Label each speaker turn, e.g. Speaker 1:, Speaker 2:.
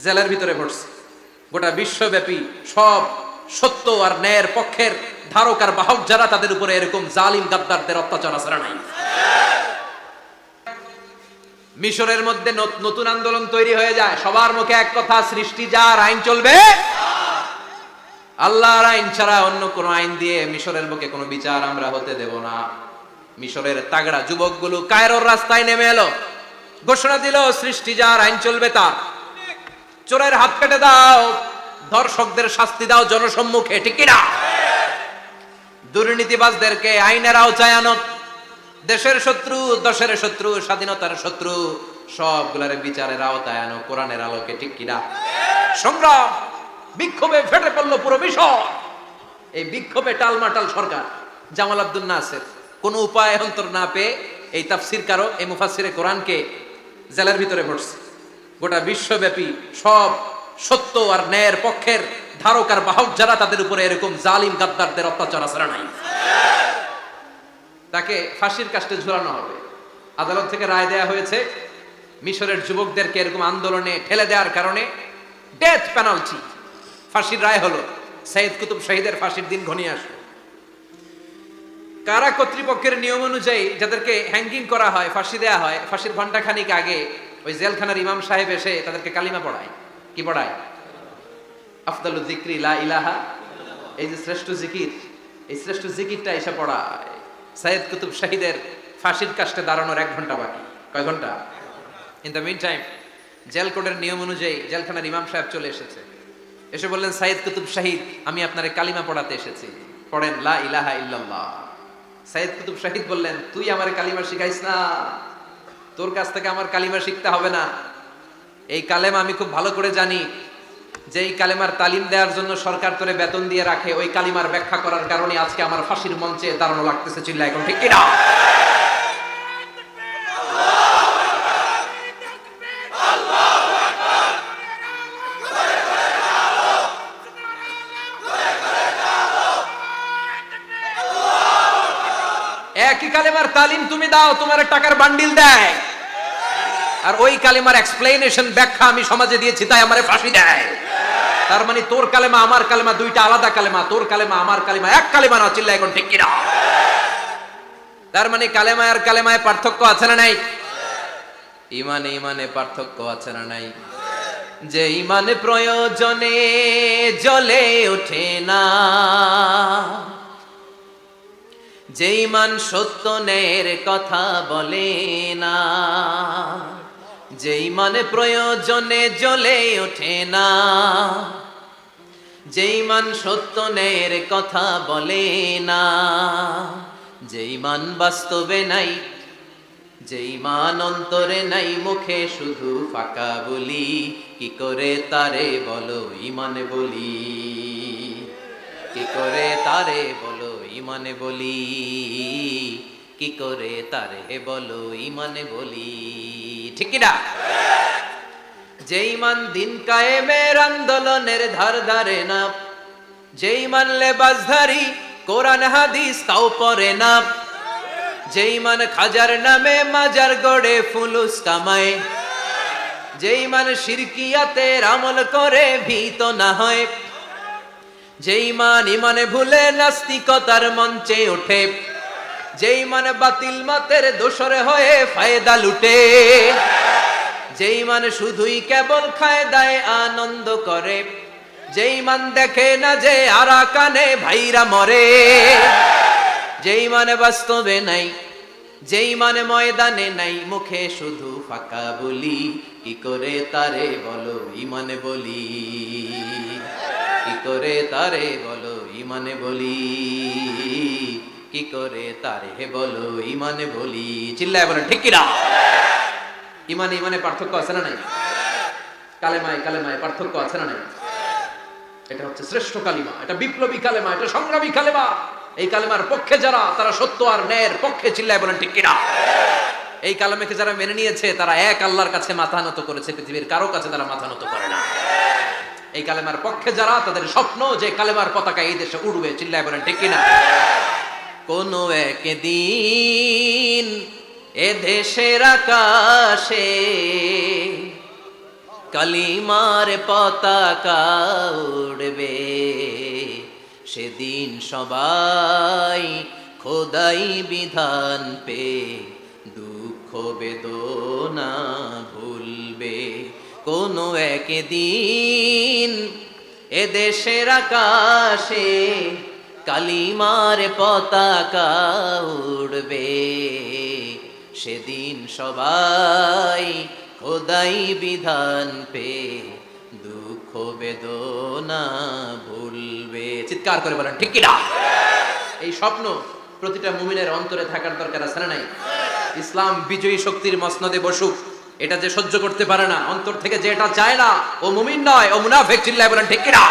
Speaker 1: জেলের ভিতরে পড়ছে। গোটা বিশ্বব্যাপী সব সত্য আর ন্যায়ের পক্ষের ধারক আর বাহক যারা, তাদের উপরে এরকম জালিম গাদ্দারদের অত্যাচার আছে না নাই? মিশরের মধ্যে নতুন আন্দোলন তৈরি হয়ে যায়, সবার মুখে এক কথা, সৃষ্টি যার, আইন চলবে আল্লাহর আইন ছাড়া অন্য কোন আইন দিয়ে মিশরের বুকে কোনো বিচার আমরা হতে দেব না। মিশরের তাগড়া যুবকগুলো কায়রোর রাস্তায় নেমে এলো, ঘোষণা দিল সৃষ্টি যার, আইন চলবে তার। চোরের হাত কেটে দাও, ধর্ষকদের শাস্তি দাও জনসম্মুখে, ঠিক কিনা? দুর্নীতিবাজদেরকে আইনের আওতায় আনো। দেশের শত্রু, দশের শত্রু, স্বাধীনতার শত্রু, সবগুলার বিচারের আওতায় আনো কোরআনের আলোকে, ঠিক কিনা? সংগ্রাম, বিক্ষোভে ফেটে পড়লো পুরো মিশর। এই বিক্ষোভে টালমাটাল সরকার, জামাল আব্দুল নাসের কোন উপায় অন্তর না পেয়ে এই তাফসীরকারও, এই মুফাসসিরে কোরআনকে জেলের ভিতরে পড়ছে। গোটা বিশ্বব্যাপী সব সত্য আর ন্যায়ের পক্ষের ধারক আর বাহক যারা, তাদের উপরে এরকম জালিম গাদ্দারদের অত্যাচার আছে না নাই? তাকে ফাঁসির কাস্টে ঝুলানো হবে। আদালত থেকে রায় দেয়া হয়েছে, মিশরের যুবকদেরকে এরকম আন্দোলনে ঠেলে দেওয়ার কারণে ডেথ পেনাল্টি, ফাঁসির রায় হলো। সৈয়দ কুতুব শহীদের ফাঁসির দিন ঘনিয়ে আসলো। কারা কর্তৃপক্ষের নিয়ম অনুযায়ী যাদেরকে হ্যাঙ্গিং করা হয়, ফাঁসি দেয়া হয়, ফাঁসির ঘণ্টাখানিক আগে ওই জেলখানার ইমাম সাহেব এসে তাদেরকে কালিমা পড়ায়। কি পড়ায়? আফদালুজ যিকরি লা ইলাহা, এই যে শ্রেষ্ঠ জিকির, এই শ্রেষ্ঠ জিকিরটা এসে পড়ায়। সৈয়দ কুতুব শহীদের ফাঁসির কাস্টে দাঁড়ানোর 1 ঘন্টা বাকি। কয় ঘন্টা? In the meantime jail কোডের নিয়ম অনুযায়ী জেলখানার ইমাম সাহেব চলে এসেছে। এসে বললেন, সৈয়দ কুতুব শহীদ, আমি আপনারে কালিমা পড়াতে এসেছি, পড়েন লা ইলাহা ইল্লাল্লাহ। সৈয়দ কুতুব শহীদ বললেন, তুই আমার কালিমা শিখাইস না, তোর কাছ থেকে আমার কালিমা শিখতে হবে না। এই কালেমা আমি খুব ভালো করে জানি, যে এই কালেমার তালিম দেওয়ার জন্য সরকার তোরে বেতন দিয়ে রাখে, ওই কালিমার ব্যাখ্যা করার কারণে আজকে আমার ফাঁসির মঞ্চে দাঁড়ানো লাগতেছে। চিল্লা এখন, ঠিক কিনা? একই কালেমার তালিম তুমি দাও, তোমার টাকার বান্ডিল দেয়, আর ওই কালেমার এক্সপ্লেনেশন, ব্যাখ্যা আমি সমাজে দিয়েছি, তাই আমারে ফাঁসি দেয়। তার মানে তোর কালেমা আমার কালেমা দুইটা আলাদা কালেমা, তোর কালেমা আমার কালেমা এক কালেমা না। চিল্লা এখন, ঠিক কিনা? তার মানে কালেমায় আর কালেমায় পার্থক্য আছে না নাই? ইমানে ইমানে পার্থক্য আছে না নাই? যে ইমানে প্রয়োজনে জ্বলে ওঠে না, যে ইমান সত্য ন্যায়ের কথা বলে না, যে ইমানে প্রয়োজনে জ্বলে ওঠে না, যে ইমান সত্য ন্যায়ের কথা বলে না, যে ইমান বাস্তবে নাই, যে ইমান অন্তরে নাই, মুখে শুধু ফাঁকা বলি, কি করে তারে বলো ইমানে বলি, কি করে তারে বলো ইমানে বলি, কি করে তারে বলো ইমানে বলি, ঠিক কিনা? যে ইমান দিন কায়েমের আন্দোলনের ধার ধারে না, যে ইমান লেবাসধারী কোরআন হাদিস তাও পড়ে না, যে ইমান খাজার নামে মাজার গড়ে ফুলুস কামায়, যে ইমান শিরকিয়াতের আমল করে ভীত না হয়, যে ইমান ইমানে ভুলে নাস্তিকতার মঞ্চে ওঠে, যে ইমান বাতিল মাতের দোসরে হয়ে ফায়দা লুটে, যে ইমান শুধুই কেবল খায় দায় আনন্দ করে, যে ইমান দেখে না যে আরাকানে ভাইরা মরে, যে ইমানে বাস্তবে নাই, যে ইমানে ময়দানে নাই, মুখে শুধু ফাঁকা বলি, কি করে তারে বলো ইমানে বলি, কি করে তারে বলো ইমানে বলি, কি করে তারে বলো ইমানে বলি। চিল্লায় বলেন, ঠিক কিনা? ইমানে ইমানে পার্থক্য আছে না নাই? কালেমায় কালেমায় পার্থক্য আছে না নাই? এটা হচ্ছে শ্রেষ্ঠ কালিমা, এটা বিপ্লবী কালেমা, এটা সংগ্রামী কালেমা। এই কালেমার পক্ষে যারা, তারা সত্য আর ন্যায়ের পক্ষে। চিল্লায় বলেন, ঠিক কিনা? এই কালেমাকে যারা মেনে নিয়েছে, তারা এক আল্লাহর কাছে মাথা নত করেছে, পৃথিবীর কারো কাছে তারা মাথা নত করে না। এই কালেমার পক্ষে যারা, তাদের স্বপ্ন যে কালেমার পতাকা এই দেশে উড়বে। চিল্লায় বলেন, ঠিক কিনা? কোনো একদিন এ দেশের আকাশে কালিমার পতাকা উড়বে, সেদিন সবাই খোদাই বিধান পে দুঃখ বেদনা ভুলবে। কোনো একদিন এদেশের আকাশে কালিমার পতাকা উড়বে, সেদিন সবাই খোদাই বিধান পে দুঃখ বেদনা ভুলবে। চিৎকার করে বলেন ঠিক কিনা? এই স্বপ্ন প্রতিটা মুমিনের অন্তরে থাকার দরকার আছে না নাই? ইসলাম বিজয়ী শক্তির মসনদে বসুক, এটা যে সহ্য করতে পারে না, অন্তর থেকে যে এটা চায় না, ও মুমিন নয়, ও মুনাফিক। চিল্লায় বলেন ঠিক কিনা?